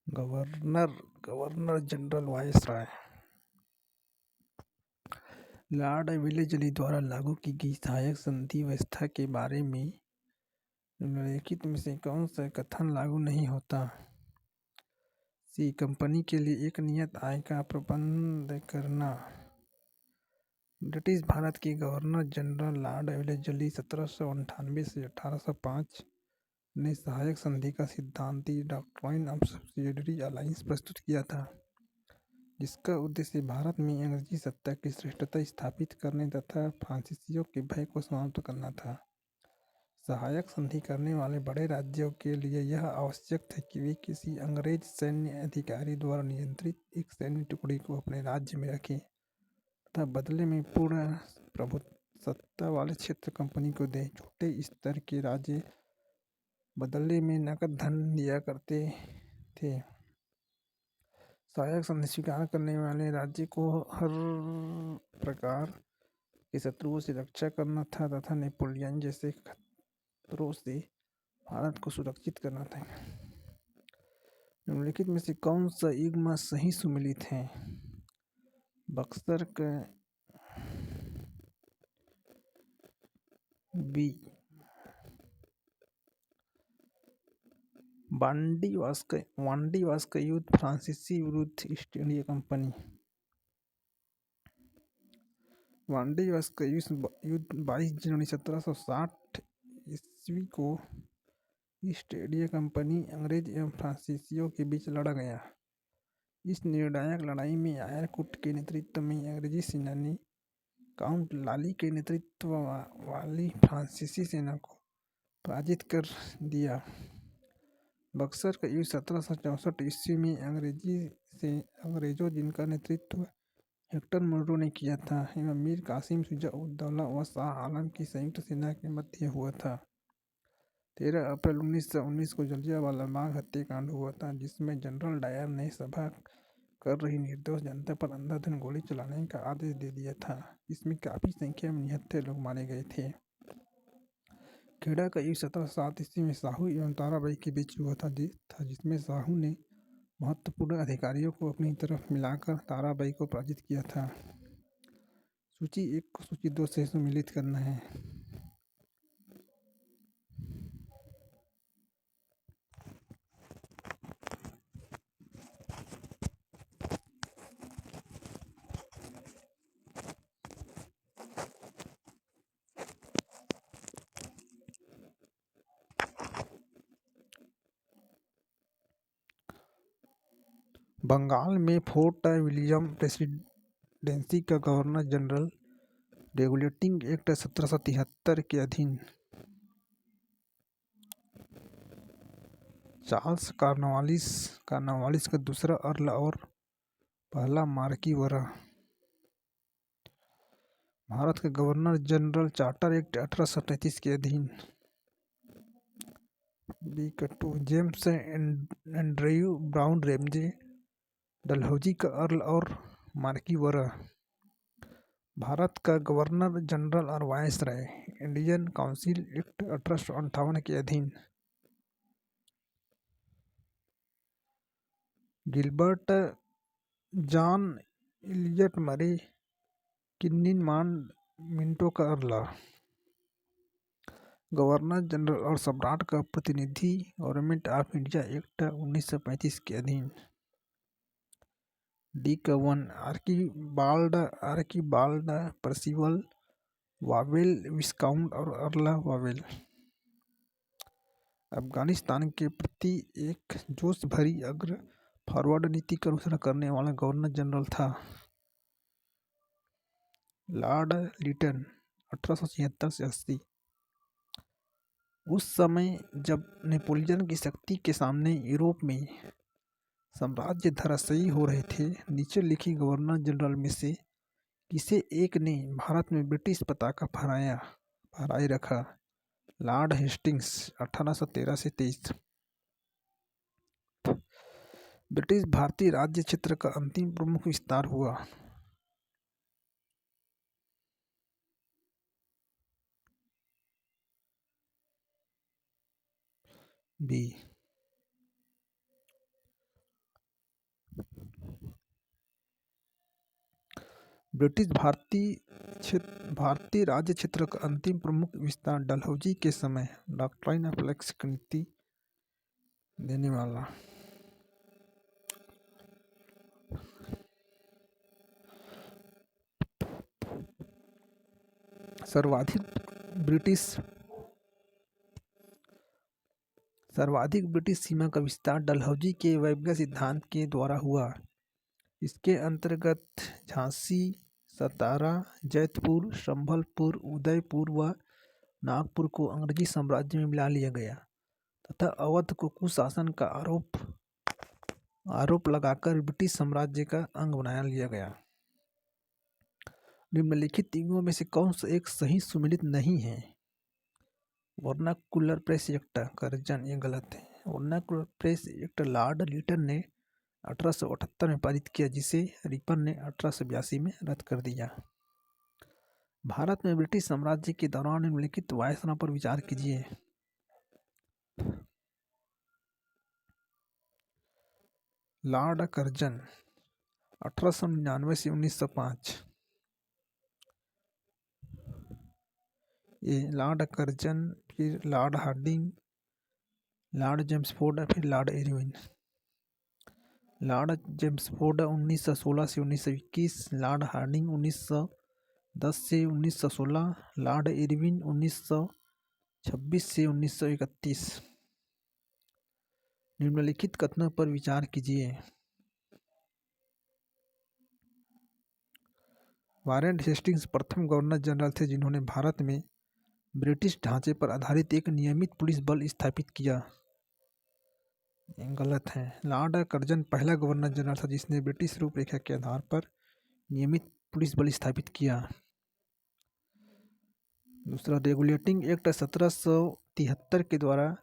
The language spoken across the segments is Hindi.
Governor governor general viceroy Lord Wellesley द्वारा लागू की गई सहायक संधि व्यवस्था के बारे में निम्नलिखित में से कौन सा कथन लागू नहीं होता? सी कंपनी के लिए एक नियत आय का प्रबंध करना। ब्रिटिश भारत के गवर्नर जनरल लॉर्ड विलेजली 1798 से 1805 ने सहायक संधि का सिद्धांती डॉक्ट्राइन ऑफ सब्सिडियरी अलायंस प्रस्तुत किया था, जिसका उद्देश्य भारत में अंग्रेजी सत्ता की श्रेष्ठता स्थापित करने तथा फ्रांसीसियों के भय को समाप्त करना था। सहायक संधि करने वाले बड़े राज्यों के लिए यह आवश्यक था कि वे किसी अंग्रेज सैन्य अधिकारी द्वारा नियंत्रित एक सैन्य टुकड़ी को अपने राज्य में रखें तथा बदले में पूर्ण प्रभुसत्ता वाले क्षेत्र कंपनी को दें। छोटे स्तर के राज्य बदले में नकद धन दिया करते थे। सहायक संधि स्वीकार करने वाले राज्य को हर प्रकार के शत्रुओं से रक्षा करना था तथा नेपोलियन जैसे खतरों से भारत को सुरक्षित करना था। निम्नलिखित में से कौन सा युग्म सही सुमेलित है? बक्सर का बी। वांडीवास का युद्ध फ्रांसीसी विरुद्ध ईस्ट इंडिया कंपनी। वांडीवास का युद्ध 22 जनवरी 1760 ईस्वी को ईस्ट इंडिया कंपनी अंग्रेज एवं फ्रांसीसियों के बीच लड़ा गया। इस निर्णायक लड़ाई में आयरकुट के नेतृत्व में अंग्रेजी सेना ने काउंट लाली के नेतृत्व वाली फ्रांसीसी सेना को पराजित कर दिया। बक्सर का युद्ध 1764 ईस्वी में अंग्रेजों जिनका नेतृत्व हेक्टर मुनरो ने किया था एवं मीर कासिम शुजा-उद-दौला व शाह आलम की संयुक्त सेना के मध्य हुआ था। 13 अप्रैल 1919 को जलियांवाला बाग हत्याकांड हुआ था, जिसमें जनरल डायर ने सभा कर रही निर्दोष जनता पर अंधाधुंध गोली चलाने का आदेश दे दिया था। इसमें काफी संख्या में निहत्थे लोग मारे गए थे। खेड़ा का युद्ध 1707 ईस्वी में साहू एवं ताराबाई के बीच हुआ था, जिसमें साहू ने महत्वपूर्ण अधिकारियों को अपनी तरफ मिलाकर ताराबाई को पराजित किया था। सूची 1 को सूची 2 से सम्मिलित करना है। बंगाल में फोर्ट विलियम प्रेसिडेंसी का गवर्नर जनरल रेगुलेटिंग एक्ट 1773 के अधीन चार्ल्स कॉर्नवालिस का दूसरा अर्ल और पहला मार्की वरा। भारत का गवर्नर जनरल चार्टर एक्ट 1833 के अधीन James Andrew brown Ramsay Dalhousie का अर्ल और मार्की वरा। भारत का गवर्नर जनरल और वायसराय इंडियन काउंसिल एक्ट 1858 के अधीन गिलबर्ट जॉन इलियट मरे किन्निमान मिंटो का अर्ल। गवर्नर जनरल और सम्राट का प्रतिनिधि गवर्नमेंट ऑफ इंडिया एक्ट 1935 के अधीन डी का 1 आर्कीबाल्ड परसिवल वावेल विस्काउंट और अर्ल वावेल। अफगानिस्तान के प्रति एक जोश भरी अग्र फॉरवर्ड नीति का अनुसरण करने वाला गवर्नर जनरल था लॉर्ड लिटन 1876 से 80। उस समय जब नेपोलियन की शक्ति के सामने यूरोप में साम्राज्य धराशायी हो रहे थे, नीचे लिखी गवर्नर जनरल में से किसे एक ने भारत में ब्रिटिश पताका फहराए रखा? लॉर्ड हेस्टिंग्स 1813 से 23। ब्रिटिश भारतीय राज्य क्षेत्र का अंतिम प्रमुख विस्तार हुआ। बी। ब्रिटिश भारतीय राज्य क्षेत्र का अंतिम प्रमुख विस्तार डलहौजी के समय डॉक्ट्राइन ऑफ लैक्स की नीति देने वाला। सर्वाधिक ब्रिटिश सीमा का विस्तार डलहौजी के वैज्ञा सिद्धांत के द्वारा हुआ। इसके अंतर्गत झांसी, सतारा, जैतपुर, संभलपुर, उदयपुर व नागपुर को अंग्रेजी साम्राज्य में मिला लिया गया तथा अवध को कुशासन का आरोप लगाकर ब्रिटिश साम्राज्य का अंग बना लिया गया। निम्नलिखित युगों में से कौन सा एक सही सुमेलित नहीं है? वर्नाकुलर प्रेस एक्ट कर्जन, ये गलत है। Vernacular Press Act Lord Lytton ने 1878 में पारित किया, जिसे रिपन ने 1882 में रद्द कर दिया। भारत में ब्रिटिश साम्राज्य के दौरान निम्नलिखित वायसराय पर विचार कीजिए। लॉर्ड कर्जन 1899 से 1905, ये लॉर्ड कर्जन, फिर लॉर्ड हार्डिंग, लॉर्ड जेम्सफोर्ड, फिर लॉर्ड इरविन। लॉर्ड जेम्सफोर्ड 1916 से 1921, लॉर्ड हार्डिंग 1910 से 1916, लॉर्ड इरविन 1926 से 1931। निम्नलिखित कथनों पर विचार कीजिए। वारेन हेस्टिंग्स प्रथम गवर्नर जनरल थे जिन्होंने भारत में ब्रिटिश ढांचे पर आधारित एक नियमित पुलिस बल स्थापित किया। गलत है। लॉर्ड कर्जन पहला गवर्नर जनरल था जिसने ब्रिटिश रूपरेखा के आधार पर नियमित पुलिस बल स्थापित किया। दूसरा, रेगुलेटिंग एक्ट 1773 के द्वारा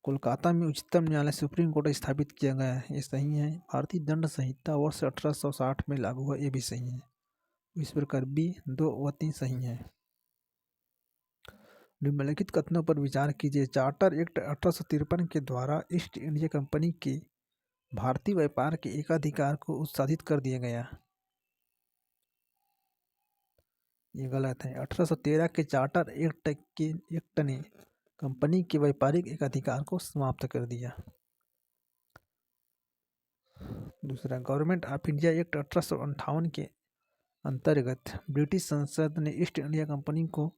कोलकाता में उच्चतम न्यायालय सुप्रीम कोर्ट स्थापित किया गया है, ये सही है। भारतीय दंड संहिता वर्ष 1860 में लागू हुआ, ये भी सही है। इस प्रकार बी 2 व 3 सही है। निम्नलिखित कथनों पर विचार कीजिए। चार्टर एक्ट 1853 के द्वारा ईस्ट इंडिया कंपनी के भारतीय व्यापार के एकाधिकार को उत्साहित कर दिया गया, ये गलत है। 1813 के चार्टर एक्ट ने कंपनी के व्यापारिक एकाधिकार को समाप्त कर दिया। दूसरा, गवर्नमेंट ऑफ इंडिया एक्ट 1858 के अंतर्गत ब्रिटिश संसद ने ईस्ट इंडिया कंपनी को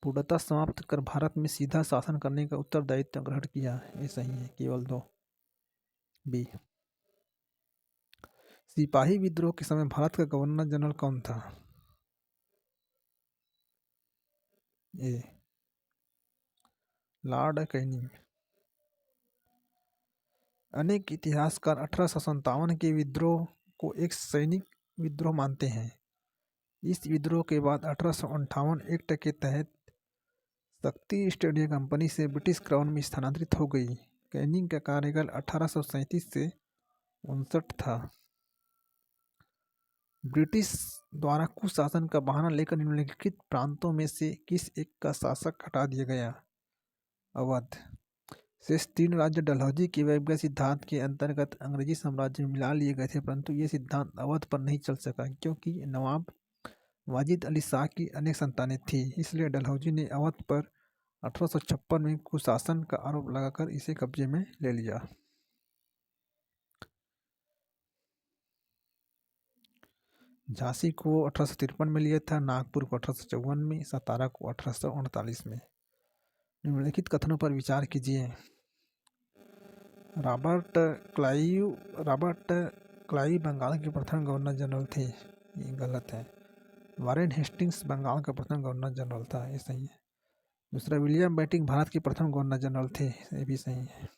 पूर्णतः समाप्त कर भारत में सीधा शासन करने का उत्तरदायित्व ग्रहण किया, ये सही है। केवल 2 बी। सिपाही विद्रोह के समय भारत का गवर्नर जनरल कौन था? ए लॉर्ड कैनिंग। अनेक इतिहासकार 1857 के विद्रोह को एक सैनिक विद्रोह मानते हैं। इस विद्रोह के बाद 1858 एक्ट के तहत शक्ति ईस्ट इंडिया कंपनी से ब्रिटिश क्राउन में स्थानांतरित हो गई। कैनिंग का कार्यकाल 1837 से 59 था। ब्रिटिश द्वारा कुशासन का बहाना लेकर निम्नलिखित प्रांतों में से किस एक का शासक हटा दिया गया? अवध। शेष 3 राज्य डलहौजी के वैज्ञा सिद्धांत के अंतर्गत अंग्रेजी साम्राज्य में मिला लिए गए थे, परंतु ये सिद्धांत अवध पर नहीं चल सका क्योंकि नवाब वाजिद अली शाह की अनेक संतानें थीं। इसलिए डलहौजी ने अवध पर 1856 में कुशासन का आरोप लगाकर इसे कब्जे में ले लिया। झांसी को 1853 में लिया था, नागपुर को 1854 में, सतारा को 1838 में। निम्नलिखित कथनों पर विचार कीजिए। रॉबर्ट क्लाइव बंगाल के प्रथम गवर्नर जनरल थे, ये गलत है। वारेन हेस्टिंग्स बंगाल का प्रथम गवर्नर जनरल था, ये सही है। दूसरा, विलियम बेंटिंक भारत के प्रथम गवर्नर जनरल थे, ये भी सही है।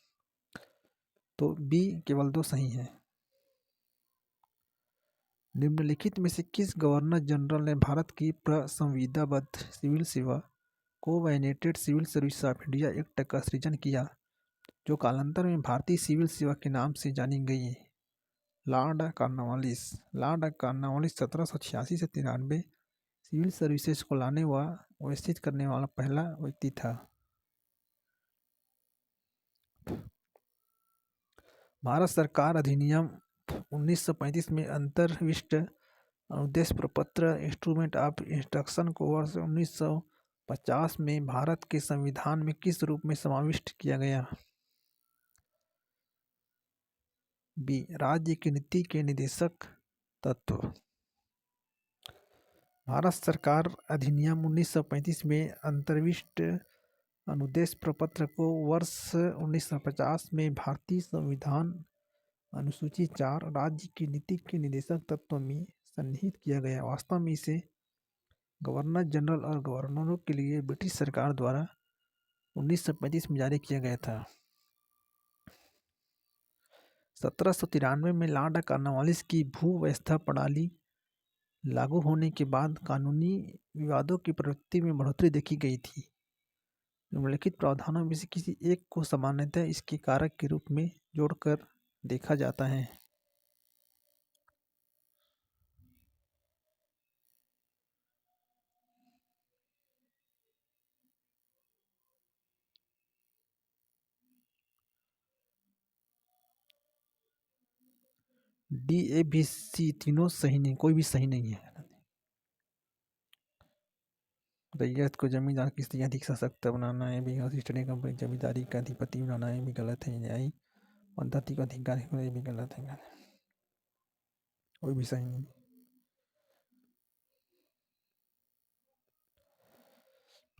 तो बी केवल 2 सही है। निम्नलिखित में से किस गवर्नर जनरल ने भारत की प्रसंविधाबद्ध सिविल सेवा covenanted civil service of India act का सृजन किया, जो कालांतर में भारतीय सिविल सेवा के नाम से जानी गई? Lord Cornwallis. लॉर्ड कॉर्नवालिस 1786 से 93 सिविल सर्विसेज को लाने व व्यवस्थित करने वाला पहला व्यक्ति था। भारत सरकार अधिनियम 1935 में अंतर्विष्ट अनुदेश प्रपत्र इंस्ट्रूमेंट ऑफ इंस्ट्रक्शन को वर्ष 1950 में भारत के संविधान में किस रूप में समाविष्ट किया गया? बी. राज्य की नीति के निर्देशक तत्व। भारत सरकार अधिनियम 1935 में अंतर्विष्ट अनुदेश प्रपत्र को वर्ष 1950 में भारतीय संविधान अनुसूची 4 राज्य की नीति के निर्देशक तत्व में सन्निहित किया गया। वास्तव में इसे गवर्नर जनरल और गवर्नरों के लिए ब्रिटिश सरकार द्वारा 1935 में जारी किया गया था। 1793 में लॉर्ड कॉर्नवालिस की भू व्यवस्था प्रणाली लागू होने के बाद कानूनी विवादों की प्रवृत्ति में बढ़ोतरी देखी गई थी। निम्नलिखित प्रावधानों में से किसी एक को सामान्यतः इसके कारक के रूप में जोड़कर देखा जाता है। डी, ए, बी, सी तीनों सही नहीं, कोई भी सही नहीं है। रैयत को जमींदार किसी अधिक सशक्त बनाना है भी, स्टेट कंपनी जमींदारी का अधिपति बनाना है भी गलत है। न्यायी पद्धति को अधिकार को भी गलत है, कोई भी सही नहीं।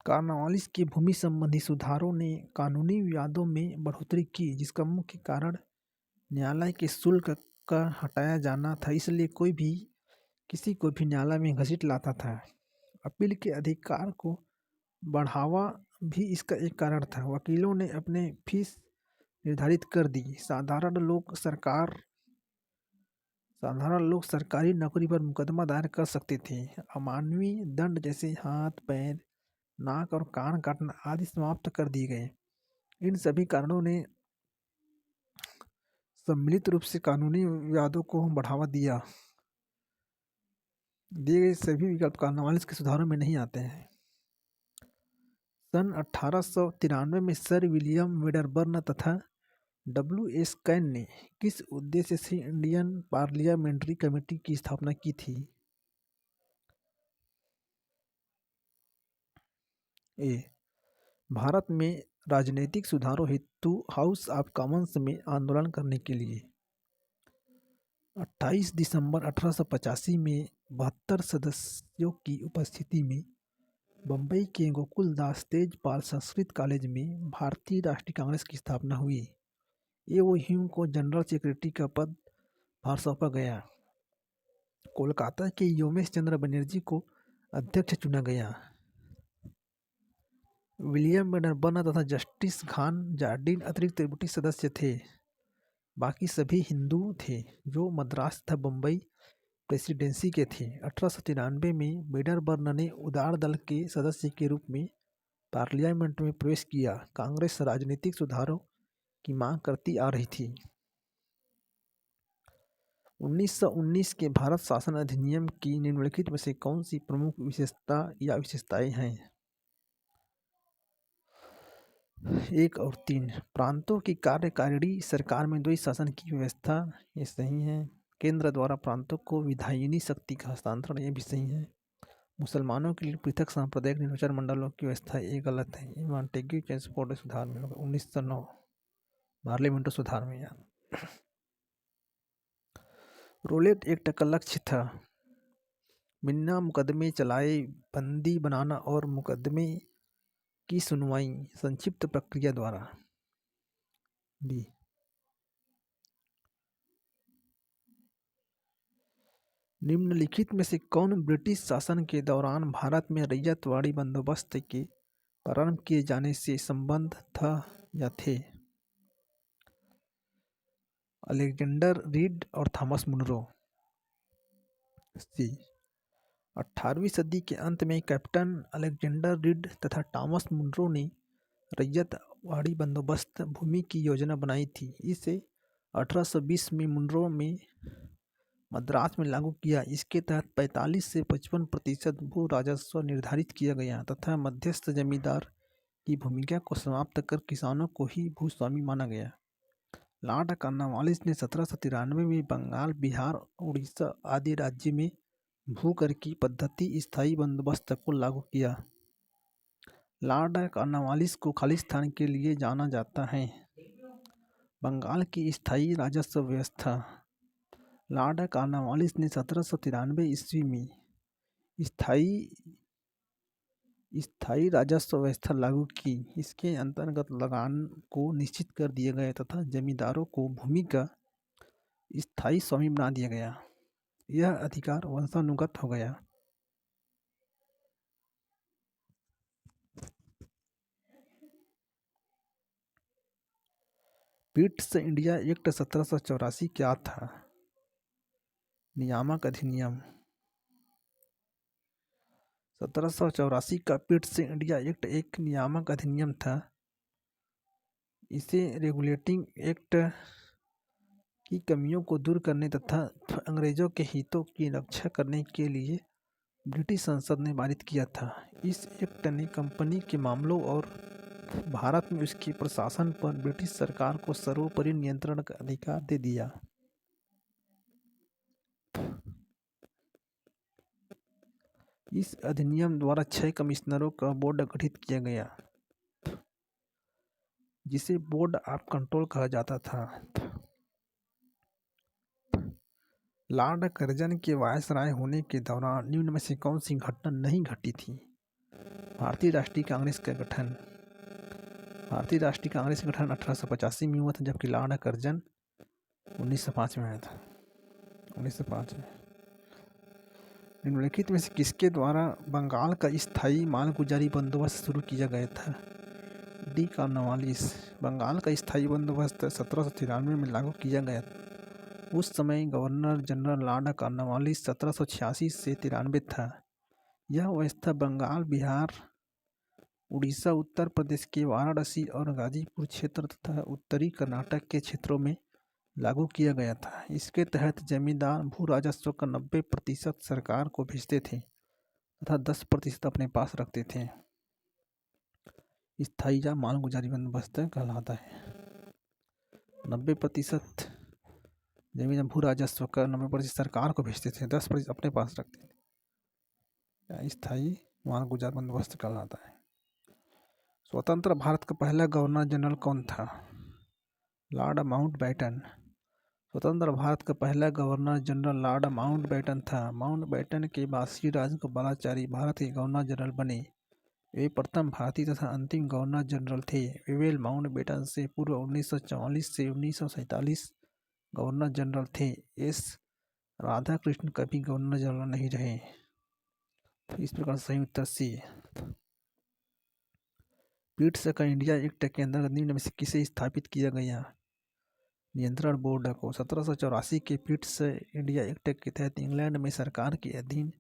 कॉर्नवालिस के भूमि संबंधी सुधारों ने कानूनी विवादों में बढ़ोतरी की, जिसका मुख्य कारण न्यायालय के शुल्क का हटाया जाना था। इसलिए कोई भी किसी को भी न्यायालय में घसीट लाता था। अपील के अधिकार को बढ़ावा भी इसका एक कारण था। वकीलों ने अपने फीस निर्धारित कर दी। साधारण लोग सरकारी नौकरी पर मुकदमा दायर कर सकते थे। अमानवीय दंड जैसे हाथ, पैर, नाक और कान काटना आदि समाप्त कर दिए गए। इन सभी कारणों ने सम्मिलित रूप से कानूनी विवादों को बढ़ावा दिया। दिए गए सभी विकल्प कॉर्नवालिस के सुधारों में नहीं आते हैं। सन 1893 में सर विलियम वेडरबर्न तथा W.S. कैन ने किस उद्देश्य से इंडियन पार्लियामेंट्री कमेटी की स्थापना की थी? ए. भारत में राजनीतिक सुधारों हेतु हाउस ऑफ कॉमन्स में आंदोलन करने के लिए। 28 दिसंबर 1885 में 72 सदस्यों की उपस्थिति में बम्बई के गोकुल दास तेजपाल संस्कृत कॉलेज में भारतीय राष्ट्रीय कांग्रेस की स्थापना हुई। ए.ओ. ह्यूम को जनरल सेक्रेटरी का पद भार सौंपा गया। कोलकाता के योमेश चंद्र बनर्जी को अध्यक्ष चुना गया। विलियम वेडरबर्न तथा जस्टिस खान जार्डिन अतिरिक्त ब्रिटिश सदस्य थे। बाकी सभी हिंदू थे जो मद्रास तथा बम्बई प्रेसिडेंसी के थे। 1893 में वेडरबर्न ने उदार दल के सदस्य के रूप में पार्लियामेंट में प्रवेश किया। कांग्रेस राजनीतिक सुधारों की मांग करती आ रही थी। 1919 के भारत शासन अधिनियम की निम्नलिखित में से कौन सी प्रमुख विशेषता या विशेषताएं हैं? 1 और 3 प्रांतों की कार्यकारिणी सरकार में द्वैत शासन की व्यवस्था, ये सही है। केंद्र द्वारा प्रांतों को विधायिनी शक्ति का हस्तांतरण, ये भी सही है। मुसलमानों के लिए पृथक सांप्रदायिक निर्वाचन मंडलों की व्यवस्था, ये गलत है। ये मॉन्टेग्यू चेम्सफोर्ड सुधार में होगा 1909 पार्लियामेंट सुधार में। रोलेट एक्ट का लक्ष्य था बिना मुकदमे चलाए बंदी बनाना और मुकदमे की सुनवाई संक्षिप्त प्रक्रिया द्वारा। बी. निम्नलिखित में से कौन ब्रिटिश शासन के दौरान भारत में रैयतवाड़ी बंदोबस्त के प्रारंभ किए जाने से संबद्ध था या थे? अलेक्जेंडर रीड और थॉमस मुनरो। सी. 18वीं सदी के अंत में कैप्टन अलेक्जेंडर रीड तथा थॉमस मुनरो ने रैयतवाड़ी बंदोबस्त भूमि की योजना बनाई थी। इसे 1820 में मुनरो में मद्रास में लागू किया। इसके तहत 45 से 55% भू राजस्व निर्धारित किया गया तथा मध्यस्थ जमींदार की भूमिका को समाप्त कर किसानों को ही भूस्वामी माना गया। लॉर्ड कॉर्नवालिस ने 1793 में बंगाल, बिहार, उड़ीसा आदि राज्य में भूकर की पद्धति स्थायी बंदोबस्त को लागू किया। लॉर्ड कॉर्नवालिस को खालिस्तान के लिए जाना जाता है। बंगाल की स्थायी राजस्व व्यवस्था। लॉर्ड कॉर्नवालिस ने 1793 ईस्वी में स्थायी राजस्व व्यवस्था लागू की। इसके अंतर्गत लगान को निश्चित कर दिया गया तथा जमींदारों को भूमि का स्थायी स्वामी बना दिया गया। यह अधिकार वंशानुगत हो गया। पिट्स इंडिया एक्ट 1784 क्या था? नियामक अधिनियम। 1784 का पिट्स इंडिया एक्ट एक नियामक अधिनियम था। इसे रेगुलेटिंग एक्ट की कमियों को दूर करने तथा अंग्रेजों के हितों की रक्षा करने के लिए ब्रिटिश संसद ने पारित किया था। इस एक्ट ने कंपनी के मामलों और भारत में उसके प्रशासन पर ब्रिटिश सरकार को सर्वोपरि नियंत्रण का अधिकार दे दिया। इस अधिनियम द्वारा 6 कमिश्नरों का बोर्ड गठित किया गया, जिसे बोर्ड ऑफ कंट्रोल कहा जाता था। लॉर्ड कर्जन के वायसराय होने के दौरान निम्न में से कौन सी घटना नहीं घटी थी? भारतीय राष्ट्रीय कांग्रेस का गठन। भारतीय राष्ट्रीय कांग्रेस का गठन 1885 में हुआ था, जबकि लॉर्ड कर्जन 1905 में आया था। 1905 में। निम्नलिखित में से किसके द्वारा बंगाल का स्थायी मालगुजारी बंदोबस्त शुरू किया गया था? D Cornwallis. बंगाल का स्थायी बंदोबस्त 1793 में लागू किया गया। उस समय गवर्नर जनरल लॉर्ड कॉर्नवालिस 1786 से 93 था। यह व्यवस्था बंगाल, बिहार, उड़ीसा, उत्तर प्रदेश के वाराणसी और गाजीपुर क्षेत्र तथा उत्तरी कर्नाटक के क्षेत्रों में लागू किया गया था। इसके तहत जमींदार भू राजस्व का 90% सरकार को भेजते थे तथा 10% अपने पास रखते थे। स्थायी या मालगुजारी बंदोबस्त कहलाता है। 90% जमीन भू राजस्व का 90% सरकार को भेजते थे, 10% अपने पास रखते थे। स्थायी मालगुजार बंदोबस्त कहलाता है। स्वतंत्र भारत का पहला गवर्नर जनरल कौन था? Lord Mountbatten. स्वतंत्र भारत का पहला गवर्नर जनरल लॉर्ड माउंटबेटन था। माउंटबेटन के बाद श्री राजगोपालाचारी भारत के गवर्नर जनरल बने। वे प्रथम भारतीय तथा अंतिम गवर्नर जनरल थे। विवेल माउंटबेटन से पूर्व 1944 से 1947 गवर्नर जनरल थे। एस राधाकृष्णन कभी गवर्नर जनरल नहीं रहे। तो इस प्रकार सही उत्तर सी। पिट्स का इंडिया एक्ट के अंतर्गत निम्न में से किसे स्थापित किया गया? नियंत्रण बोर्ड को। 1784 के पिट्स इंडिया एक्ट के तहत इंग्लैंड में सरकार के अधीन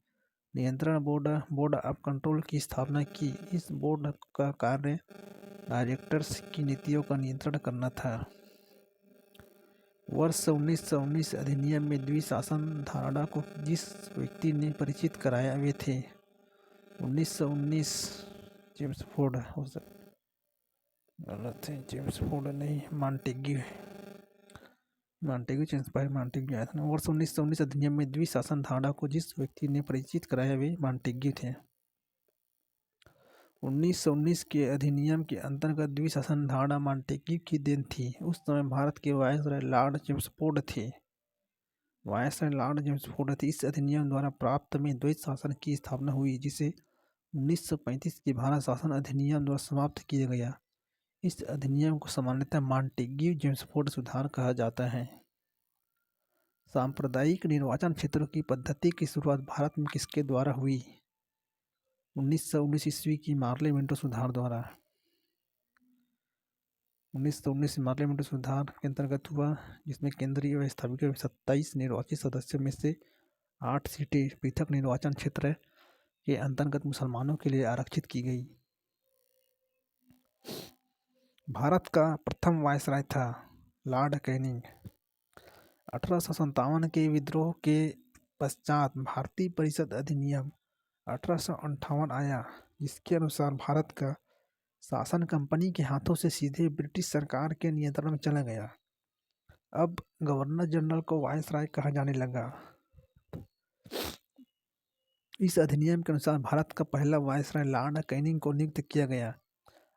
नियंत्रण बोर्ड ऑफ कंट्रोल की स्थापना की। इस बोर्ड का कार्य डायरेक्टर्स की नीतियों का नियंत्रण करना था। वर्ष 1919 अधिनियम में द्विशासन धारणा को जिस व्यक्ति ने परिचित कराया वे थे? 1919 जेम्स फोर्ड। हो सकता गलत है, जेम्स फोर्ड नहीं, मॉन्टेग्यू आया था। वर्ष 1919 अधिनियम में द्विशासन धारणा को जिस व्यक्ति ने परिचित कराया वे मॉन्टेग्यू थे। 1919 के अधिनियम के अंतर्गत द्विशासन धारणा मॉन्टेग्यू की देन थी। उस समय भारत के वायसराय लॉर्ड चेम्सफोर्ड थे। इस अधिनियम द्वारा प्राप्त में द्वैत शासन की स्थापना हुई, जिसे 1935 के भारत शासन अधिनियम द्वारा समाप्त किया गया। इस अधिनियम को सामान्यतः मॉन्टेग्यू जेम्सफोर्ड सुधार कहा जाता है। सांप्रदायिक निर्वाचन क्षेत्रों की पद्धति की शुरुआत भारत में किसके द्वारा हुई? 1919 ईस्वी की मार्ले मिंटो सुधार द्वारा। 1919 मार्ले मिंटो सुधार के अंतर्गत हुआ, जिसमें केंद्रीय व स्थायी 27 निर्वाचित सदस्यों में से 8 सीटें पृथक निर्वाचन क्षेत्र के अंतर्गत मुसलमानों के लिए आरक्षित की गई। भारत का प्रथम वायसराय था लॉर्ड कैनिंग। 1857 के विद्रोह के पश्चात भारतीय परिषद अधिनियम 1858 आया, जिसके अनुसार भारत का शासन कंपनी के हाथों से सीधे ब्रिटिश सरकार के नियंत्रण में चला गया। अब गवर्नर जनरल को वायसराय कहा जाने लगा। इस अधिनियम के अनुसार भारत का पहला वायसराय लॉर्ड कैनिंग को नियुक्त किया गया।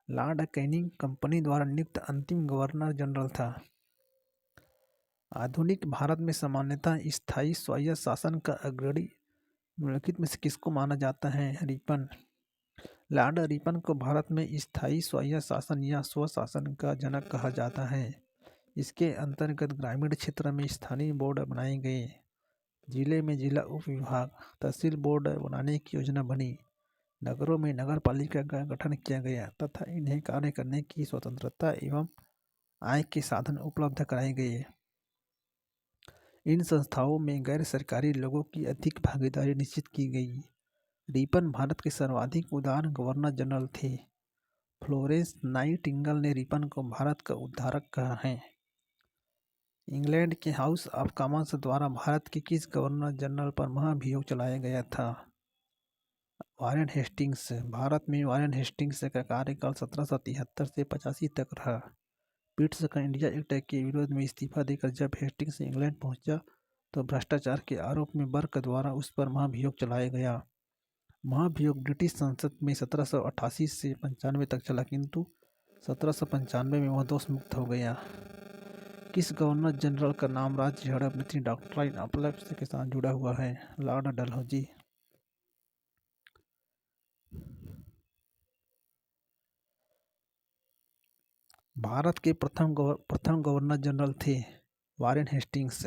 लॉर्ड कैनिंग कंपनी द्वारा नियुक्त अंतिम गवर्नर जनरल था। आधुनिक भारत में सामान्यतः स्थायी स्वायत्त शासन का अग्रणी निम्नलिखित में से किसको माना जाता है? रिपन। लॉर्ड रिपन को भारत में स्थायी स्वायत्त शासन या स्वशासन का जनक कहा जाता है। इसके अंतर्गत ग्रामीण क्षेत्र में स्थानीय बोर्ड बनाए गए, जिले में जिला उप विभाग, तहसील बोर्ड बनाने की योजना बनी, नगरों में नगर पालिका का गठन किया गया तथा इन्हें कार्य करने की स्वतंत्रता एवं आय के साधन उपलब्ध कराए गए। इन संस्थाओं में गैर सरकारी लोगों की अधिक भागीदारी निश्चित की गई। रिपन भारत के सर्वाधिक उदार गवर्नर जनरल थे। फ्लोरेंस नाइटिंगेल ने रिपन को भारत का उद्धारक कहा है। इंग्लैंड के हाउस ऑफ कॉमन्स द्वारा भारत के किस गवर्नर जनरल पर महाभियोग चलाया गया था? Warren Hastings. भारत में वारेन हेस्टिंग्स का कार्यकाल 1773 से 85 तक रहा। पिट्स का इंडिया एक्ट के विरोध में इस्तीफा देकर जब हेस्टिंग्स इंग्लैंड पहुंचा तो भ्रष्टाचार के आरोप में बर्क द्वारा उस पर महाभियोग चलाया गया। महाभियोग ब्रिटिश संसद में 1788 से 95 तक चला, किंतु 1795 में वह दोष मुक्त हो गया। किस गवर्नर जनरल का नाम राज्य हड़प नीति डॉक्ट्राइन ऑफ लैप्स के साथ जुड़ा हुआ है? लॉर्ड डलहौजी। भारत के प्रथम गवर्नर जनरल थे वारेन हेस्टिंग्स।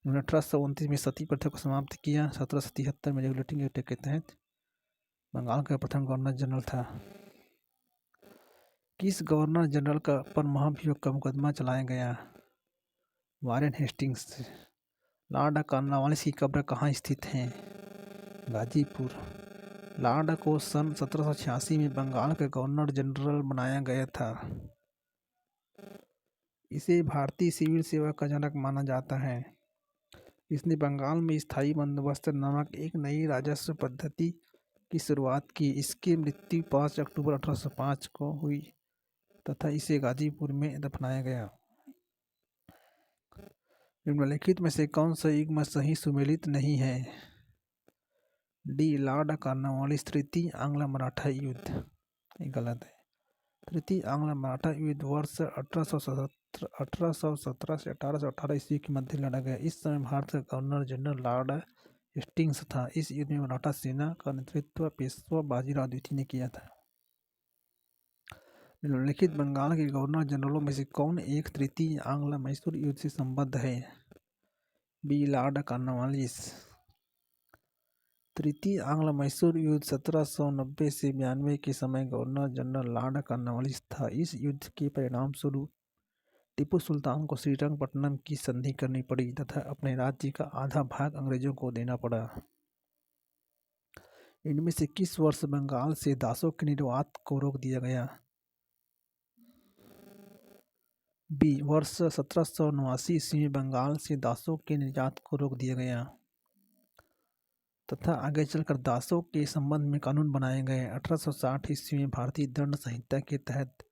1829 में सती प्रथा को समाप्त किया। 1777 में रेगुलेटिंग एक्ट के तहत बंगाल का प्रथम गवर्नर जनरल था। किस गवर्नर जनरल का पर महाभियोग का मुकदमा चलाया गया? Warren Hastings. लॉर्ड कॉर्नवालिस की कब्र कहाँ स्थित है? गाजीपुर। लॉर्ड को सन 1786 में बंगाल का गवर्नर जनरल बनाया गया था। इसे भारतीय सिविल सेवा का जनक माना जाता है। इसने बंगाल में स्थायी बंदोबस्त नामक एक नई राजस्व पद्धति की शुरुआत की। इसकी मृत्यु 5 अक्टूबर 1805 को हुई तथा इसे गाजीपुर में दफनाया गया। निम्नलिखित में से कौन सा युग्म सही सुमेलित नहीं है? डी। Lord Cornwallis. तृतीय आंग्ल मराठा युद्ध। ये गलत है। तृतीय आंग्ल मराठा युद्ध वर्ष 1817 से 1818 ईस्वी के मध्य लड़ा गया। इस समय भारत का गवर्नर जनरल लॉर्ड हेस्टिंग्स था। इस युद्ध में मराठा सेना का नेतृत्व पेशवा बाजीराव द्वितीय ने किया था। निम्नलिखित बंगाल के गवर्नर जनरलों में से कौन एक तृतीय आंग्ल मैसूर युद्ध से संबद्ध है? बी। Lord Cornwallis. तृतीय आंग्ल मैसूर युद्ध 1790 से 92 के समय गवर्नर जनरल लॉर्ड कॉर्नवालिस था। इस युद्ध के परिणाम स्वरूप टीपू सुल्तान को श्रीरंगपट्टनम की संधि करनी पड़ी तथा अपने राज्य का आधा भाग अंग्रेजों को देना पड़ा। इनमें से किस वर्ष बंगाल से दासों के निर्यात को रोक दिया गया? बी। वर्ष 1789 ईस्वी में बंगाल से दासों के निर्यात को रोक दिया गया तथा आगे चलकर दासों के संबंध में कानून बनाए गए। 1860 ईस्वी में भारतीय दंड संहिता के तहत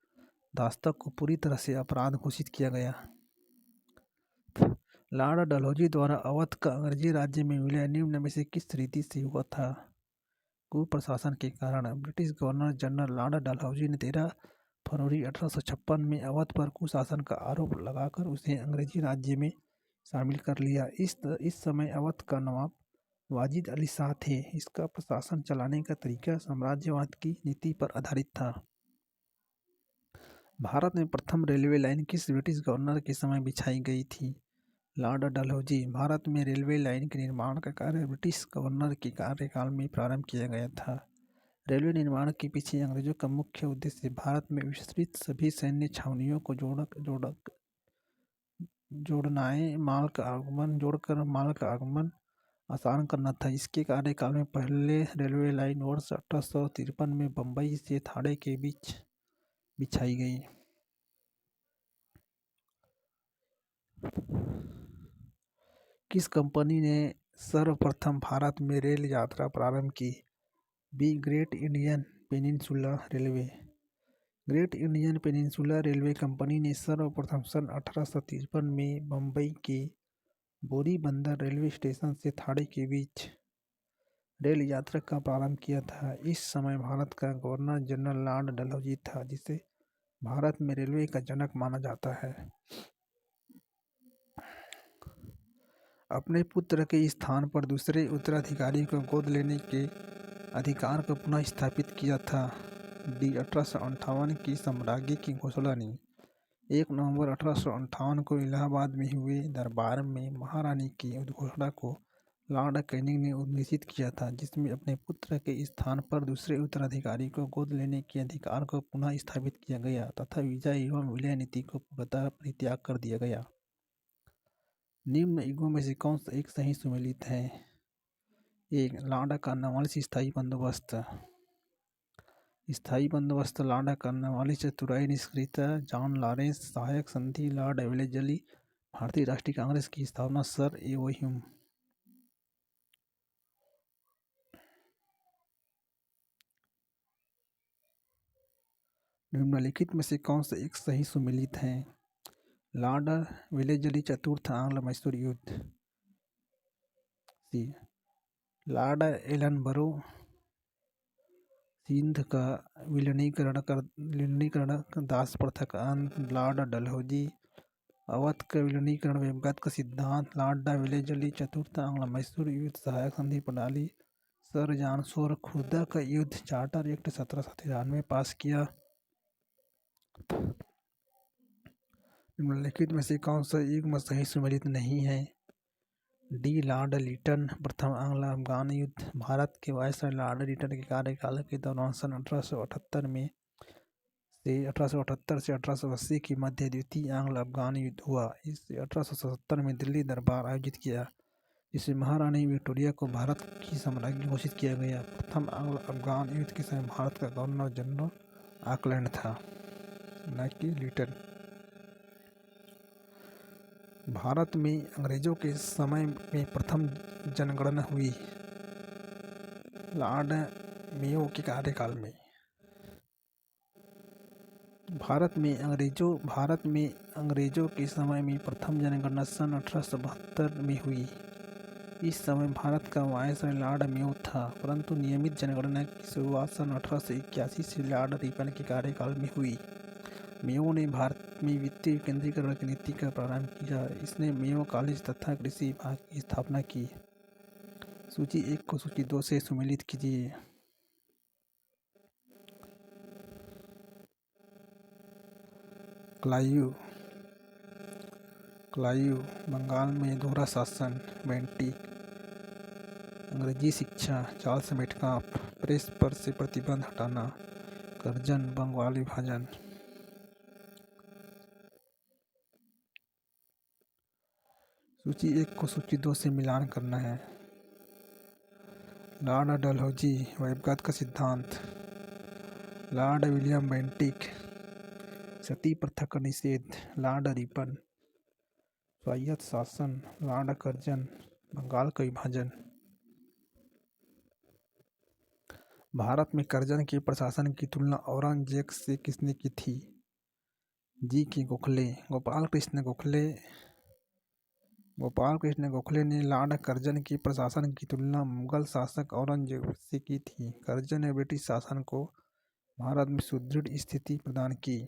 दासता को पूरी तरह से अपराध घोषित किया गया। लॉर्ड डलहौजी द्वारा अवध का अंग्रेजी राज्य में विलय निम्न में से किस रीति से हुआ था? कुप्रशासन के कारण। British governor general Lord Dalhousie ने 13 फरवरी 1856 में अवध पर कुशासन का आरोप लगाकर उसे अंग्रेजी राज्य में शामिल कर लिया। इस समय अवध का नवाब वाजिद अली शाह थे। इसका प्रशासन चलाने का तरीका साम्राज्यवाद की नीति पर आधारित था। भारत में प्रथम रेलवे लाइन किस ब्रिटिश गवर्नर के समय बिछाई गई थी? लॉर्ड डलहौजी। भारत में रेलवे लाइन के निर्माण का कार्य ब्रिटिश गवर्नर के कार्यकाल में प्रारंभ किया गया था। रेलवे निर्माण के पीछे अंग्रेजों का मुख्य उद्देश्य भारत में विस्तृत सभी सैन्य छावनियों को जोड़कर माल का आगमन आसान करना था। इसके कार्यकाल में पहले रेलवे लाइन वर्ष 1853 में बम्बई से थाने के बीच बिछाई गई। किस कंपनी ने सर्वप्रथम भारत में रेल यात्रा प्रारंभ की? B. Great Indian Peninsula Railway. Great Indian Peninsula Railway company ने सर्वप्रथम सन 1853 में बम्बई के बोरीबंदर रेलवे स्टेशन से थाने के बीच रेल यात्रा का प्रारंभ किया था। इस समय भारत का गवर्नर जनरल लॉर्ड डलहौजी था, जिसे भारत में रेलवे का जनक माना जाता है। अपने पुत्र के स्थान पर दूसरे उत्तराधिकारी को गोद लेने के अधिकार को पुनः स्थापित किया था। 1858 की साम्राज्य की घोषणा ने 1 नवंबर 1858 को इलाहाबाद में हुए दरबार में महारानी की घोषणा को लॉर्ड कैनिंग ने उद्घोषित किया था, जिसमें अपने पुत्र के स्थान पर दूसरे उत्तराधिकारी को गोद लेने के अधिकार को पुनः स्थापित किया गया तथा विजय एवं विलय नीति को पूर्णतः परित्याग कर दिया गया। निम्न युगों में से कौन सा एक सही सुमेलित है? 1. लॉर्ड कॉर्नवालिस स्थायी बंदोबस्त। स्थायी बंदोबस्त लॉर्ड कॉर्नवालिस, चतुराई, निष्क्रियता, जॉन लॉरेंस, सहायक संधि, लॉर्ड वेलेजली, भारतीय राष्ट्रीय कांग्रेस की स्थापना, सर एवो ह्यूम। निम्नलिखित में से कौन सा एक सही सुमेलित है? लॉर्ड वेलेजली, चतुर्थ आंग्ल मैसूर युद्ध। सी. लॉर्ड एलनबरो, सिंध का विलीनीकरण, दास प्रथा का अंत, लॉर्ड डलहौजी, अवध का विलीनीकरण, वेबगत का सिद्धांत, लॉर्ड वेलेजली, चतुर्थ आंग्ल मैसूर युद्ध, सहायक संधि प्रणाली, सर जॉन शोर, खुर्दा का युद्ध, चार्टर एक्ट 1793 पास किया। निम्नलिखित में से कौन सा युग्म सही सुमेलित नहीं है? डी. लॉर्ड लिटन, प्रथम आंग्ल अफगान युद्ध, भारत के वायसराय लॉर्ड लिटन के कार्यकाल के दौरान सन 1878 से 1880 के मध्य द्वितीय आंग्ल अफगान युद्ध हुआ। इसे 1877 में दिल्ली दरबार आयोजित किया, जिसमें महारानी विक्टोरिया को भारत की साम्राज्ञी घोषित किया गया। प्रथम आंग्ल अफगान युद्ध के समय भारत का गवर्नर जनरल ऑकलैंड था, न कि लिटन। भारत में अंग्रेजों के समय में प्रथम जनगणना हुई। लॉर्ड मेयो के कार्यकाल में। भारत में अंग्रेजों के समय में प्रथम जनगणना सन 1872 में हुई। इस समय भारत का वायसराय लॉर्ड मेयो था, परंतु नियमित जनगणना की शुरुआत सन 1881 से लॉर्ड रिपन के कार्यकाल में हुई। मेयो ने भारत में वित्तीय विकेंद्रीकरण की नीति का प्रारंभ किया। इसने मेयो कॉलेज तथा कृषि विभाग की स्थापना की। सूची 1 को सूची 2 से सुमेलित कीजिए। क्लाइव, बंगाल में दोहरा शासन, बेंटिक, अंग्रेजी शिक्षा, चार्ल्स मेटकाफ, प्रेस पर से प्रतिबंध हटाना, कर्जन, बंगाल विभाजन। सूची 1 को सूची 2 से मिलान करना है। लॉर्ड डलहौजी, वेबगत का सिद्धांत, लॉर्ड विलियम बेंटिक, सती प्रथा का निषेध, लॉर्ड रिपन, स्वायत्त शासन, लॉर्ड कर्जन, बंगाल का विभाजन। भारत में कर्जन के प्रशासन की तुलना औरंगजेब से किसने की थी? जी. के. गोखले। गोपाल कृष्ण गोखले ने लॉर्ड कर्जन के प्रशासन की तुलना मुगल शासक औरंगजेब से की थी। कर्जन ने ब्रिटिश शासन को भारत में सुदृढ़ स्थिति प्रदान की।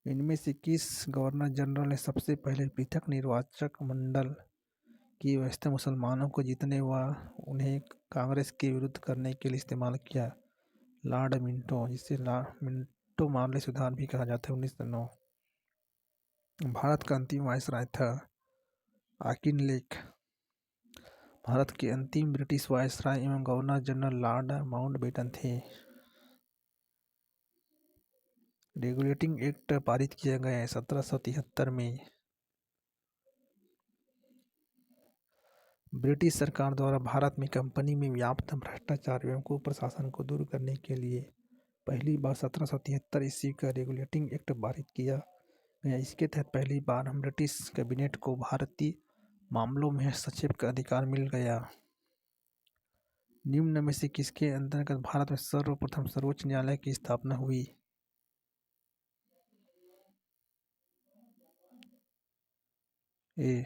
इनमें से किस गवर्नर जनरल ने सबसे पहले पृथक निर्वाचक मंडल की व्यवस्था मुसलमानों को जीतने व उन्हें कांग्रेस के विरुद्ध करने के लिए इस्तेमाल किया? लॉर्ड मिंटो, जिसे मिंटो मार्ले सुधार भी कहा जाता है, 1909। भारत का अंतिम वायसराय था ऑकिनलेक। भारत के अंतिम ब्रिटिश वायसराय एवं गवर्नर जनरल लॉर्ड माउंटबेटन थे। रेगुलेटिंग एक्ट पारित किया गया है 1773 में। ब्रिटिश सरकार द्वारा भारत में कंपनी में व्याप्त भ्रष्टाचार एवं कुप्रशासन को दूर करने के लिए पहली बार 1773 ईस्वी का रेगुलेटिंग एक्ट पारित किया गया। इसके तहत पहली बार ब्रिटिश कैबिनेट को भारतीय मामलों में हस्तक्षेप का अधिकार मिल गया। निम्न में से किसके अंतर्गत भारत में सर्वप्रथम सर्वोच्च न्यायालय की स्थापना हुई? ए.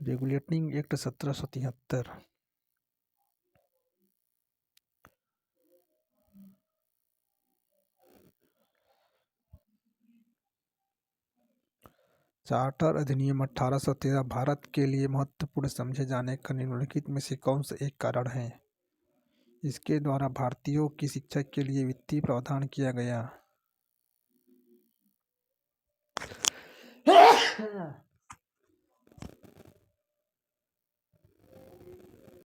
Regulating act 1773। चार्टर अधिनियम 1813 भारत के लिए महत्वपूर्ण समझे जाने का निम्नलिखित में से कौन सा एक कारण है? इसके द्वारा भारतीयों की शिक्षा के लिए वित्तीय प्रावधान किया गया।